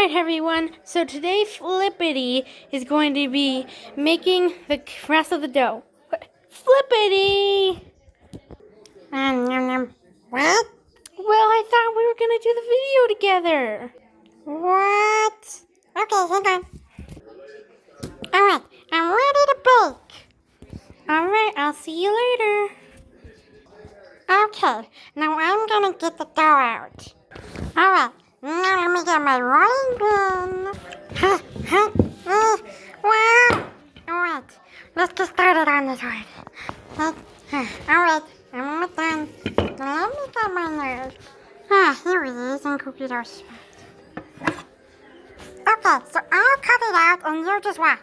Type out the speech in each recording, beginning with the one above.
Alright everyone, so today Flippity is going to be making the rest of the dough. Flippity! What? Well, I thought we were going to do the video together. What? Okay, hang on. Alright, I'm ready to bake. Alright, I'll see you later. Okay, now I'm gonna get the dough out. Alright, now let me get my rolling pin. Wow! Alright, let's get started on this one. Alright, I'm almost done. Now let me get my nose. Here it is in cookie dough spot. Okay, so I'll cut it out and you just watch.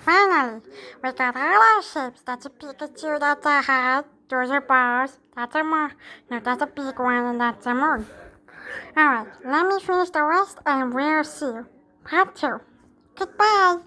Finally, we got all our shapes. That's a Pikachu, that's a hat, those are bars, that's a no, that's a big one, and that's a moon. Alright, let me finish the rest and we'll see you. Part 2. Goodbye.